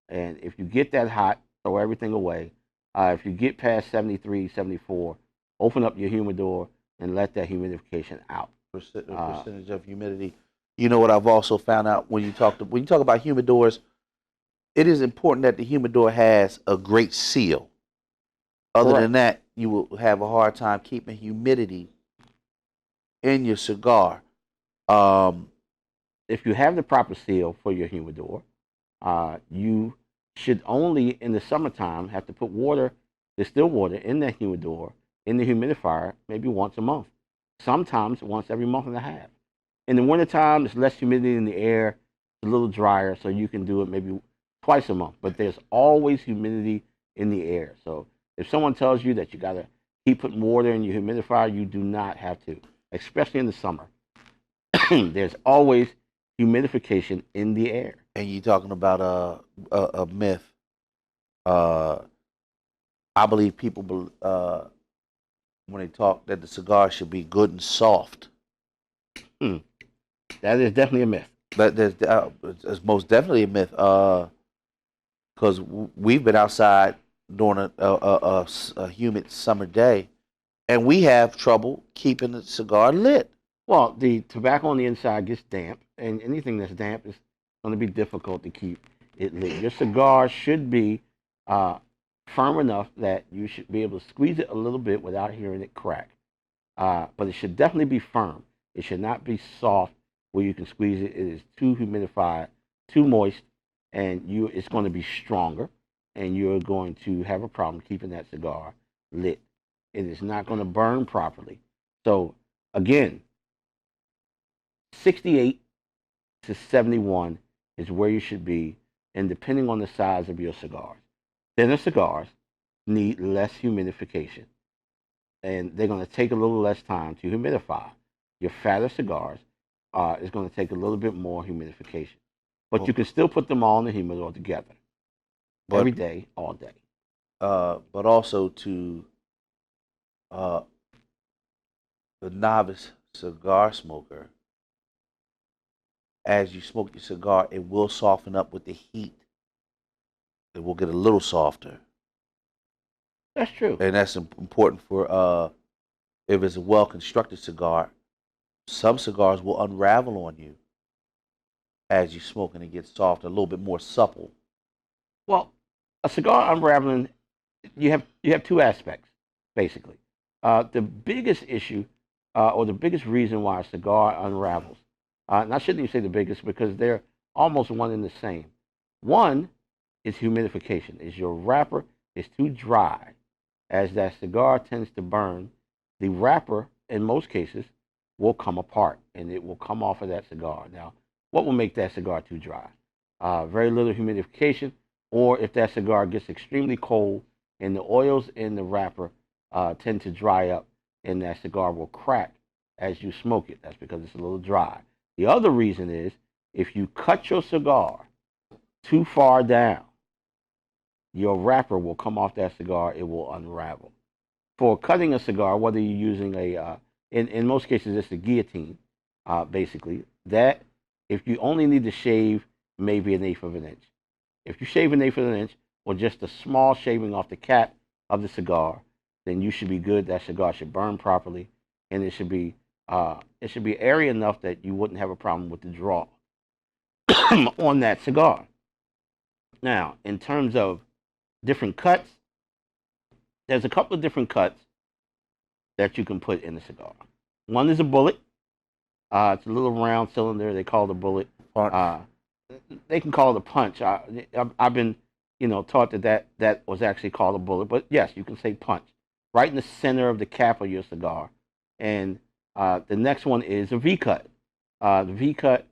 And if you get that hot, throw everything away. If you get past 73, 74, open up your humidor and let that humidification out. Percentage of humidity. You know what I've also found out when you talk about humidors, it is important that the humidor has a great seal. Other than Correct. that, you will have a hard time keeping humidity in your cigar. Um, If you have the proper seal for your humidor, you should only in the summertime have to put water, distilled water, in that humidor, in the humidifier, maybe once a month. Sometimes once every month and a half. In the wintertime, there's less humidity in the air, it's a little drier, so you can do it maybe twice a month. But there's always humidity in the air. So if someone tells you that you got to keep putting water in your humidifier, you do not have to, especially in the summer. There's always humidification in the air. and you're talking about a myth. Uh, I believe people when they talk that the cigar should be good and soft. Hmm. That is definitely a myth. That it's most definitely a myth. Because we've been outside during a humid summer day, and we have trouble keeping the cigar lit. Well, the tobacco on the inside gets damp, and anything that's damp is going to be difficult to keep it lit. Your cigar should be uh, firm enough that you should be able to squeeze it a little bit without hearing it crack. But it should definitely be firm. It should not be soft where you can squeeze it. It is too humidified, too moist, and it's going to be stronger, and you're going to have a problem keeping that cigar lit. It is not going to burn properly. So again, 68 to 71 is where you should be, and depending on the size of your cigars. Thinner cigars need less humidification, and they're going to take a little less time to humidify. Your fatter cigars is going to take a little bit more humidification, but you Well, can still put them all in the humidor together but every day, all day. but also to uh, the novice cigar smoker, as you smoke your cigar, it will soften up with the heat. It will get a little softer, That's true. and that's important for if it's a well constructed cigar. Some cigars will unravel on you as you smoke, and it gets soft, a little bit more supple. Well, a cigar unraveling, you have two aspects basically. The biggest issue, or the biggest reason why a cigar unravels, and I shouldn't even say the biggest because they're almost one and the same. One is humidification. Is your wrapper is too dry, as that cigar tends to burn, the wrapper in most cases will come apart and it will come off of that cigar. Now, what will make that cigar too dry? Very little humidification, or if that cigar gets extremely cold and the oils in the wrapper tend to dry up and that cigar will crack as you smoke it. That's because it's a little dry. The other reason is if you cut your cigar too far down, your wrapper will come off that cigar, it will unravel. For cutting a cigar, whether you're using in most cases, it's a guillotine, basically, that if you only need to shave maybe an eighth of an inch, if you shave an eighth of an inch or just a small shaving off the cap of the cigar, then you should be good. That cigar should burn properly, and it should be airy enough that you wouldn't have a problem with the draw on that cigar. Now, in terms of different cuts, there's a couple of different cuts that you can put in the cigar. One is a bullet. It's a little round cylinder. They call it a bullet. Punch. They can call it a punch. I've been, taught that was actually called a bullet. But yes, you can say punch. Right in the center of the cap of your cigar. And the next one is a V cut. The V cut.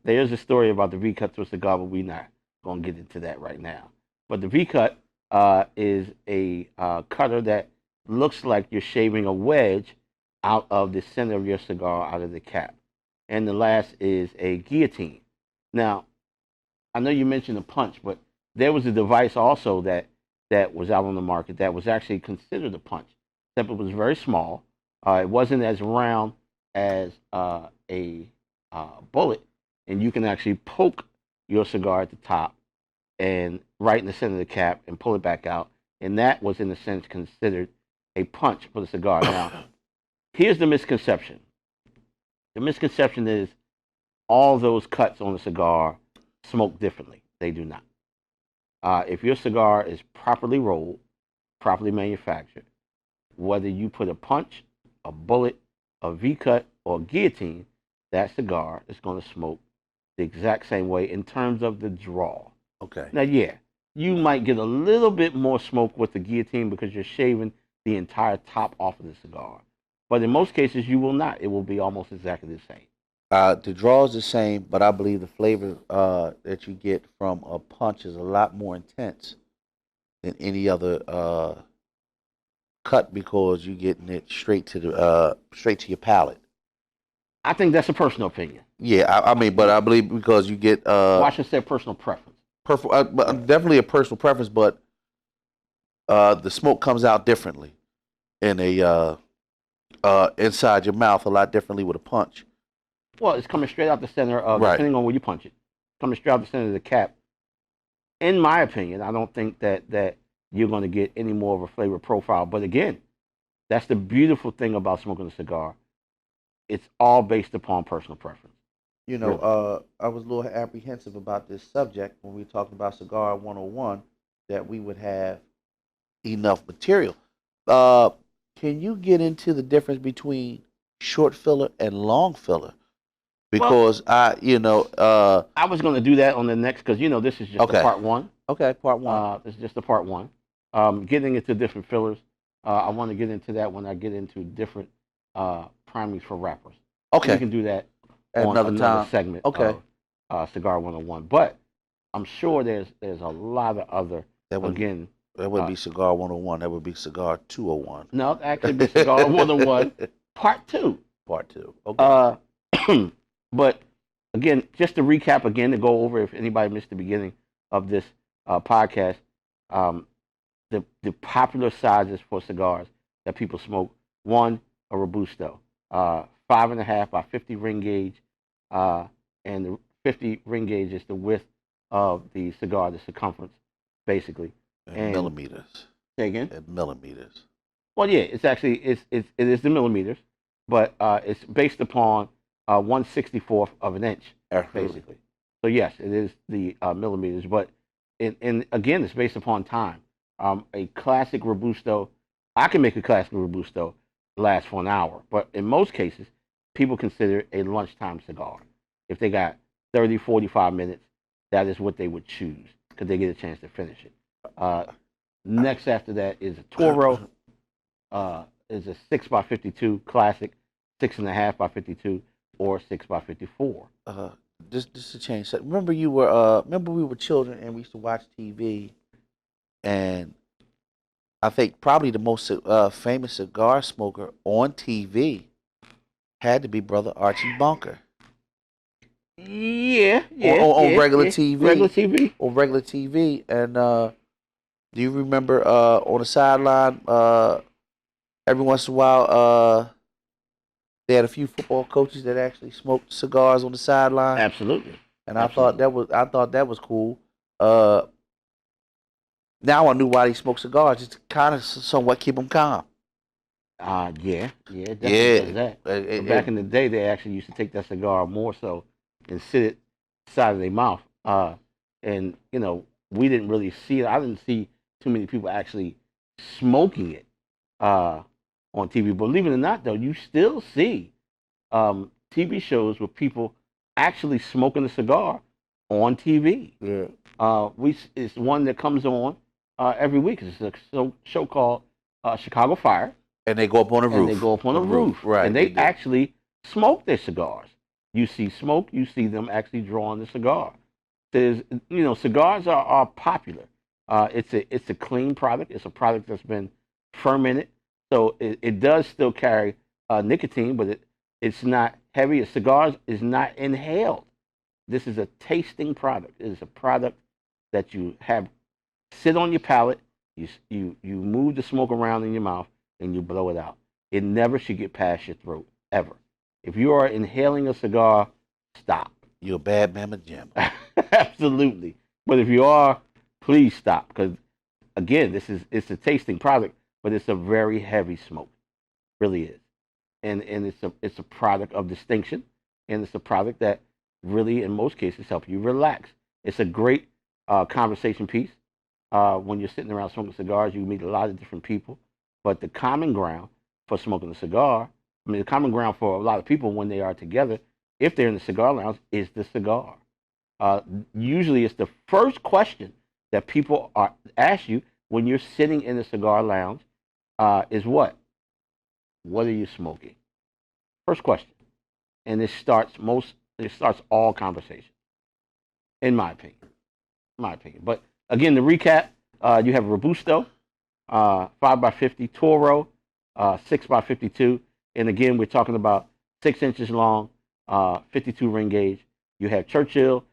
There's a story about the V cut to a cigar, but we're not going to get into that right now. But the V cut is a cutter that looks like you're shaving a wedge out of the center of your cigar, out of the cap. And the last is a guillotine. Now, I know you mentioned a punch, but there was a device also that was out on the market that was actually considered a punch, except it was very small. It wasn't as round as a bullet, and you can actually poke your cigar at the top and right in the center of the cap and pull it back out. And that was, in a sense, considered a punch for the cigar. Now, here's the misconception. The misconception is all those cuts on a cigar smoke differently. They do not. If your cigar is properly rolled, properly manufactured, whether you put a punch, a bullet, a V-cut, or a guillotine, that cigar is going to smoke the exact same way in terms of the draw. Okay. Now, yeah, you might get a little bit more smoke with the guillotine because you're shaving the entire top off of the cigar. But in most cases, you will not. It will be almost exactly the same. The draw is the same, but I believe the flavor that you get from a punch is a lot more intense than any other cut because you're getting it straight to your palate. I think that's a personal opinion. Yeah, I mean, but I believe because you get Well, I should say personal preference. definitely a personal preference, but the smoke comes out differently in a inside your mouth a lot differently with a punch. Well, it's coming straight out the center of, Right. depending on where you punch it, coming straight out the center of the cap. In my opinion, I don't think that you're going to get any more of a flavor profile. But again, that's the beautiful thing about smoking a cigar. It's all based upon personal preference. You know, Really. I was a little apprehensive about this subject when we talked about Cigar 101 that we would have enough material. Uh, can you get into the difference between short filler and long filler? Well, Because I was going to do that on the next because this is just the okay, part one. okay, part one. This is just the part one. Getting into different fillers. I want to get into that when I get into different primaries for wrappers. We Okay, can do that at on another another time. segment Okay, of Cigar 101. But I'm sure there's a lot of other, that would again, that would uh, be Cigar 101. That would be Cigar 201. no, actually be Cigar 101 part two. Part two. Okay. Uh, but again, just to recap again, to go over if anybody missed the beginning of this podcast, um, the popular sizes for cigars that people smoke. One, a Robusto, 5.5 by 50 ring gauge. and the 50 ring gauge is the width of the cigar, the circumference, basically. In And millimeters. say again. In millimeters. Well, yeah, it's actually it is the millimeters, but it's based upon 1/64th of an inch, Absolutely. basically. So yes, it is the millimeters, but and again, it's based upon time. A classic robusto, I can make a classic robusto last for an hour, but in most cases, people consider it a lunchtime cigar. If they got 30, 45 minutes, that is what they would choose because they get a chance to finish it. Next after that is a Toro. Is a 6x52 classic, 6.5x52, or 6x54. Just to change. So remember remember we were children and we used to watch TV, and I think probably the most famous cigar smoker on TV had to be Brother Archie Bunker. Yeah, On regular yeah. TV. Regular TV. On regular TV. And do you remember on the sideline, every once in a while, they had a few football coaches that actually smoked cigars on the sideline? Absolutely. And Absolutely. I thought that was cool. Now I knew why he smoked cigars, just to kind of somewhat keep him calm. Yeah, it definitely Yeah. does that. But back in the day, they actually used to take that cigar more so and sit it side of their mouth. And we didn't really see it. I didn't see too many people actually smoking it on TV. Believe it or not, though, you still see TV shows with people actually smoking a cigar on TV. Yeah. It's one that comes on every week. It's a show called Chicago Fire, And they go up on the roof. and they go up on the roof, Right. and they actually smoke their cigars. You see smoke, you see them actually drawing the cigar. There's, cigars are popular. It's a clean product. It's a product that's been fermented, so it does still carry nicotine, but it's not heavy. A cigar is not inhaled. This is a tasting product. It is a product that you have sit on your palate. You move the smoke around in your mouth and you blow it out. It never should get past your throat ever. If you are inhaling a cigar, stop. You're a bad mamma jamma. Absolutely. But if you are, please stop because again, it's a tasting product, but it's a very heavy smoke. Really is. And it's a product of distinction, and it's a product that really in most cases help you relax. It's a great conversation piece. When you're sitting around smoking cigars, you meet a lot of different people. But the common ground for smoking a cigar, the common ground for a lot of people when they are together, if they're in the cigar lounge, is the cigar. Uh, Usually, it's the first question that people ask you when you're sitting in the cigar lounge is what? What are you smoking? First question, and it starts all conversation, in my opinion. But again, to recap, you have Robusto, 5x50 Toro, 6x52, and again, we're talking about 6 inches long, 52 ring gauge. You have Churchill.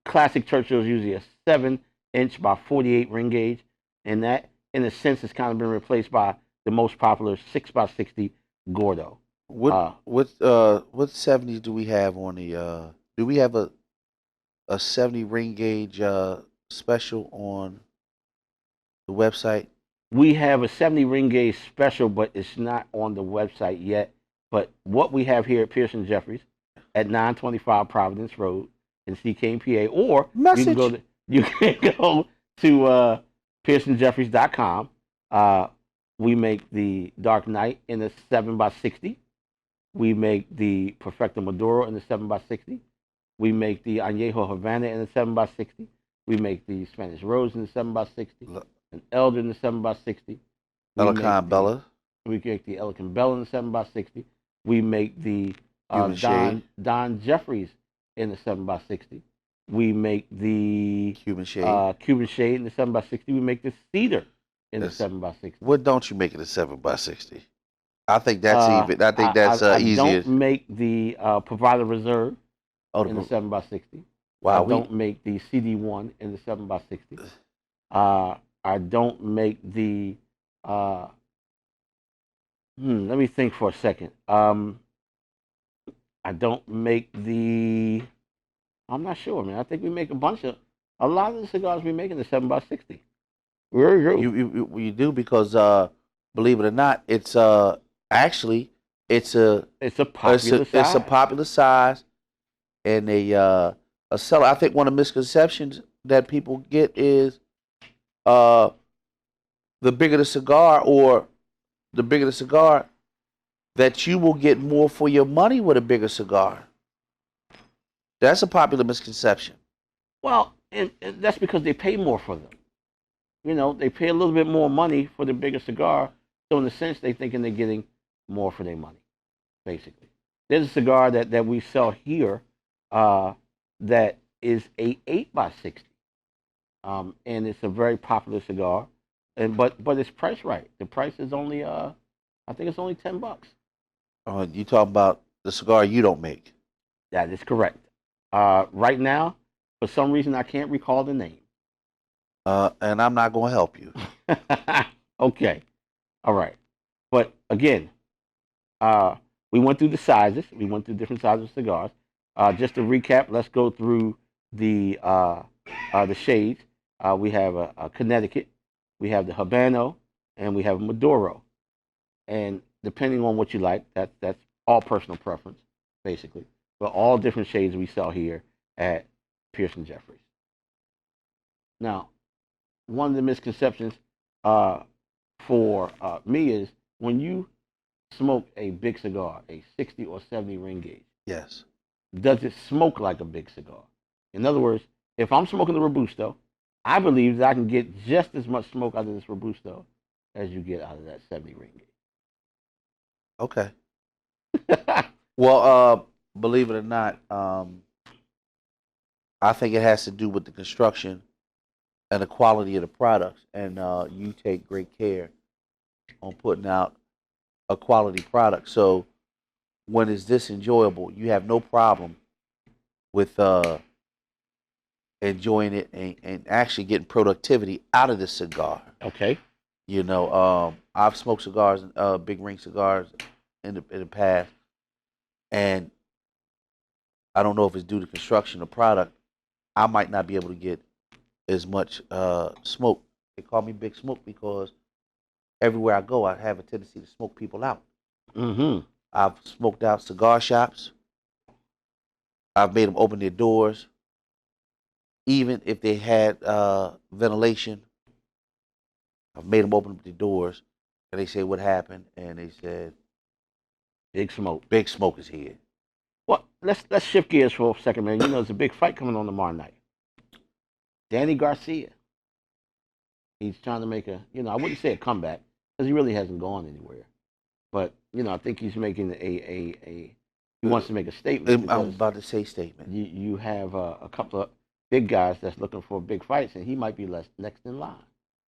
Classic Churchill is usually a 7 inch by 48 ring gauge, and that, in a sense, has kind of been replaced by the most popular 6x60 Gordo. What 70s do we have on the? Do we have a 70 ring gauge special on the website? We have a 70 ring gauge special, but it's not on the website yet. But what we have here at Pearson Jeffries at 925 Providence Road in CK, PA, or Message. you can go to PearsonJeffries.com. We make the Dark Knight in a 7x60. We make the Perfecto Maduro in the 7x60. We make the Añejo Havana in the 7x60. We make the Spanish Rose in the 7x60. An Elder in the 7x60. Elecon Bella. We make the Elegant Bell in the 7x60. We make the Cuban Shade. Don Jeffries in the 7x60. We make the Cuban Shade. Cuban Shade in the 7x60. We make the Cedar in the 7x60. What don't you make it a 7x60? I think that's even. I think that's easier. I don't make the Provider Reserve in the 7x60. Wow. I don't make the CD1 in the 7x60. I don't make the. Let me think for a second. I don't make the I'm not sure, man. I think we make a lot of the cigars we make in the 7x60. Very true. You do because believe it or not, it's actually it's a It's a popular it's a size. popular size and a seller. I think one of the misconceptions that people get is uh the bigger the cigar or the bigger the cigar that you will get more for your money with a bigger cigar. That's a popular misconception. Well, and that's because they pay more for them. They pay a little bit more money for the bigger cigar. So in a sense, they thinking they're getting more for their money, basically. There's a cigar that we sell here uh, that is a 8x60. And it's a very popular cigar. But it's priced right. The price is only I think it's only $10. You talking about the cigar you don't make? That is correct. Right now, for some reason, I can't recall the name. And I'm not going to help you. Okay. All right. But again, uh, we went through the sizes. We went through different sizes of cigars. Just to recap, let's go through the shades. We have a Connecticut, we have the Habano, and we have Maduro. And depending on what you like, that's all personal preference, basically. But all different shades we sell here at Pierce and Jeffries. Now, one of the misconceptions uh, for me is when you smoke a big cigar, a 60 or 70 ring gauge, Yes. does it smoke like a big cigar? In other words, if I'm smoking the Robusto, I believe that I can get just as much smoke out of this Robusto as you get out of that 70 ring Okay. gauge. Well, believe it or not, I think it has to do with the construction and the quality of the products, and you take great care on putting out a quality product. So when it's this enjoyable, you have no problem with enjoying it and actually getting productivity out of the cigar. Okay. I've smoked cigars, big ring cigars, in the past, and I don't know if it's due to construction or product. I might not be able to get as much smoke. They call me Big Smoke because everywhere I go, I have a tendency to smoke people out. Mm-hmm. I've smoked out cigar shops. I've made them open their doors, even if they had ventilation. I've made them open up their doors, and they say what happened, and they said Big smoke. Big Smoke is here. Well, let's shift gears for a second, man. There's a big fight coming on tomorrow night. Danny Garcia. He's trying to make I wouldn't say a comeback because he really hasn't gone anywhere. But I think he's making a he wants to make a statement I'm because about to say statement. you have a couple of big guys that's looking for big fights, and he might be next in line.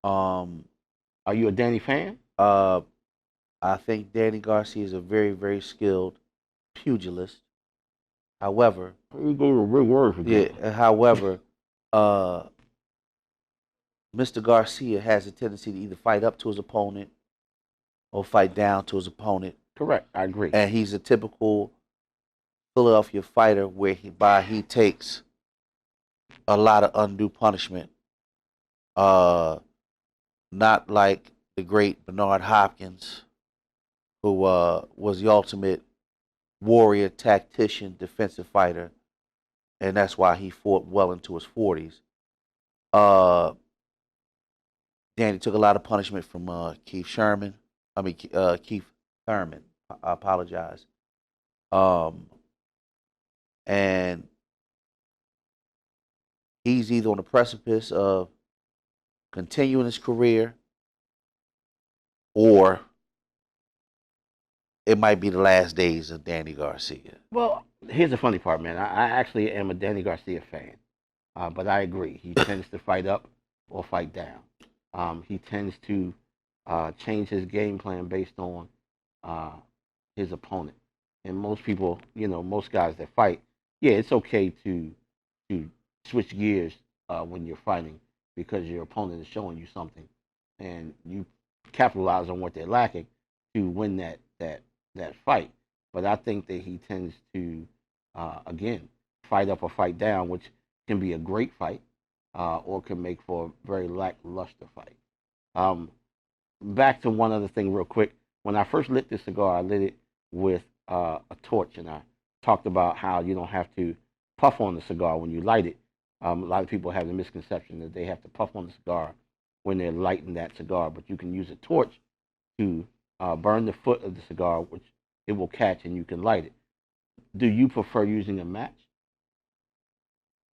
Um, Are you a Danny fan? uh, I think Danny Garcia is a very, very skilled pugilist. However, You go to big words again. yeah. However, uh, Mr. Garcia has a tendency to either fight up to his opponent or fight down to his opponent, Correct. I agree. and he's a typical Philadelphia fighter where he takes a lot of undue punishment. Uh, Not like the great Bernard Hopkins, who was the ultimate warrior, tactician, defensive fighter, and that's why he fought well into his 40s. Uh, Danny took a lot of punishment from Keith Sherman. Keith Thurman. I apologize. Um, and he's either on the precipice of continuing his career or it might be the last days of Danny Garcia. Well, here's the funny part, man. I actually am a Danny Garcia fan, but I agree. He tends to fight up or fight down. He tends to change his game plan based on uh, his opponent. And most people, most guys that fight, yeah, it's okay to switch gears when you're fighting because your opponent is showing you something, and you capitalize on what they're lacking to win that fight. But I think that he tends to again fight up or fight down, which can be a great fight, or can make for a very lackluster fight. Um, Back to one other thing, real quick. When I first lit this cigar, I lit it with a torch, and I talked about how you don't have to puff on the cigar when you light it. A lot of people have the misconception that they have to puff on the cigar when they're lighting that cigar, but you can use a torch to burn the foot of the cigar, which it will catch, and you can light it. Do you prefer using a match?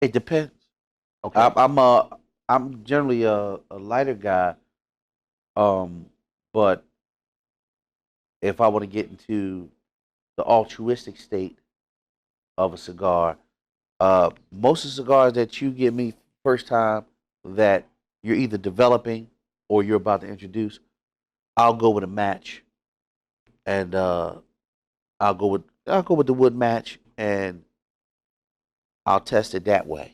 It depends. Okay. I'm generally a lighter guy, but if I want to get into the altruistic state of a cigar, most of the cigars that you give me first time that you're either developing or you're about to introduce, I'll go with a match, and I'll go with the wood match, and I'll test it that way.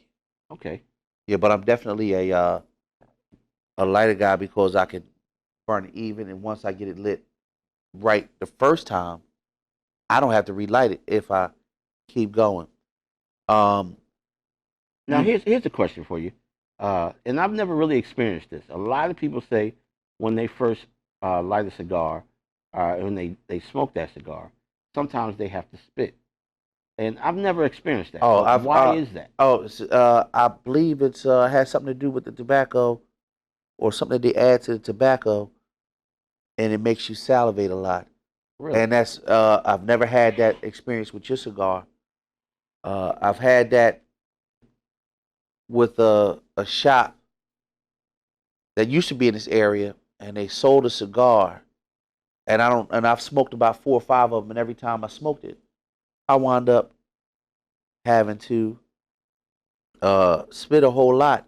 Okay. Yeah, but I'm definitely a lighter guy because I can burn it even, and once I get it lit right the first time, I don't have to relight it if I keep going. Um, Now, you, here's a question for you, and I've never really experienced this. A lot of people say when they first light a cigar, when they smoke that cigar, sometimes they have to spit, and I've never experienced that. oh, But why is that? I believe it's has something to do with the tobacco or something that they add to the tobacco, and it makes you salivate a lot. Really? And that's I've never had that experience with your cigar. I've had that with a shop that used to be in this area, and they sold a cigar, and I've smoked about 4 or 5 of them, and every time I smoked it, I wound up having to spit a whole lot,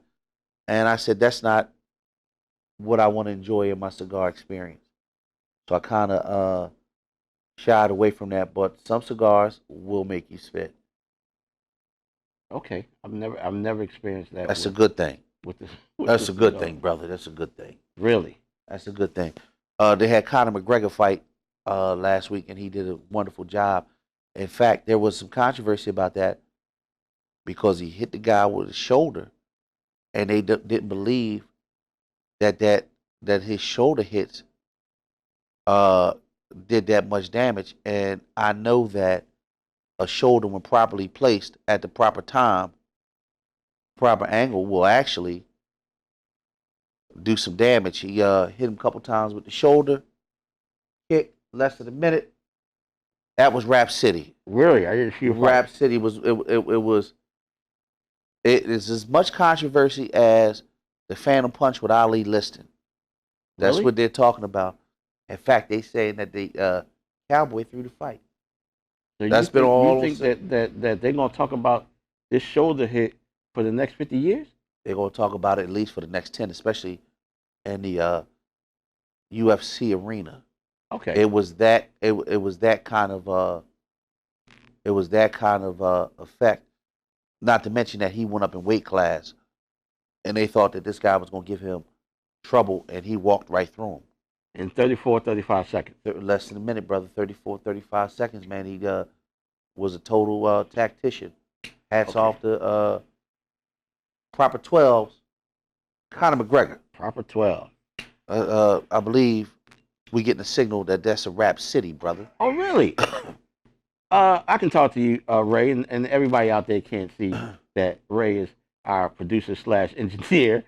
and I said that's not what I want to enjoy in my cigar experience. So I kind of shied away from that. But some cigars will make you spit. Okay. I've never experienced that That's a good thing. with this. With That's this a good cigar. thing, brother. That's a good thing. Really? That's a good thing. They had Conor McGregor fight last week, and he did a wonderful job. In fact, there was some controversy about that because he hit the guy with his shoulder, and they didn't believe that his shoulder hits uh, did that much damage. And I know that a shoulder, when properly placed at the proper time, proper angle, will actually do some damage. He hit him a couple times with the shoulder kick, less than a minute. That was Rap City. Really? I didn't see a fight. Rap City was it is as much controversy as the Phantom Punch with Ali Liston. That's Really? what they're talking about. In fact, they saying that the Cowboy threw the fight. So That's you been think, all you think that they're gonna talk about this shoulder hit for the next 50 years? They're gonna talk about it at least for the next 10, especially in the UFC arena. Okay. It was that kind of effect. Not to mention that he went up in weight class, and they thought that this guy was gonna give him trouble, and he walked right through him. In 34, 35 seconds. Less than a minute, brother. 34, 35 seconds, man. He was a total tactician. Hats Okay. off to proper 12s, Conor McGregor. Proper 12. I believe we getting a signal that that's a Rap City, brother. Oh, really? I can talk to you, Ray, and everybody out there can't see that Ray is our producer slash engineer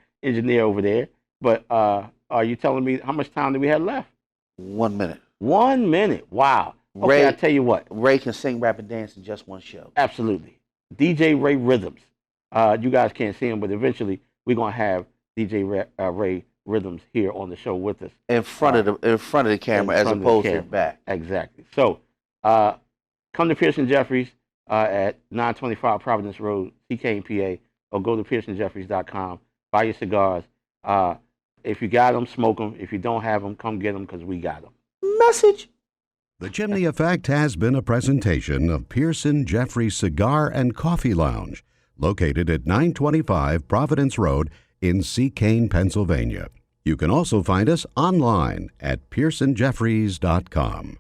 over there. But are you telling me how much time do we have left? 1 minute. 1 minute. Wow. Okay, Ray- I tell you what. Ray can sing, rap, and dance in just one show. Absolutely. DJ Ray Rhythms. You guys can't see him, but eventually we're gonna have DJ Ray Rhythms here on the show with us. In front of the camera, in as front of the opposed to camera. the back. Exactly. So, come to Pearson Jeffries at 925 Providence Road, Chicane, PA, or go to PearsonJeffries.com. Buy your cigars. If you got them, smoke them. If you don't have them, come get them because we got them. Message. The Chimney Effect has been a presentation of Pearson Jeffries Cigar and Coffee Lounge, located at 925 Providence Road in Chicane, Pennsylvania. You can also find us online at PearsonJeffries.com.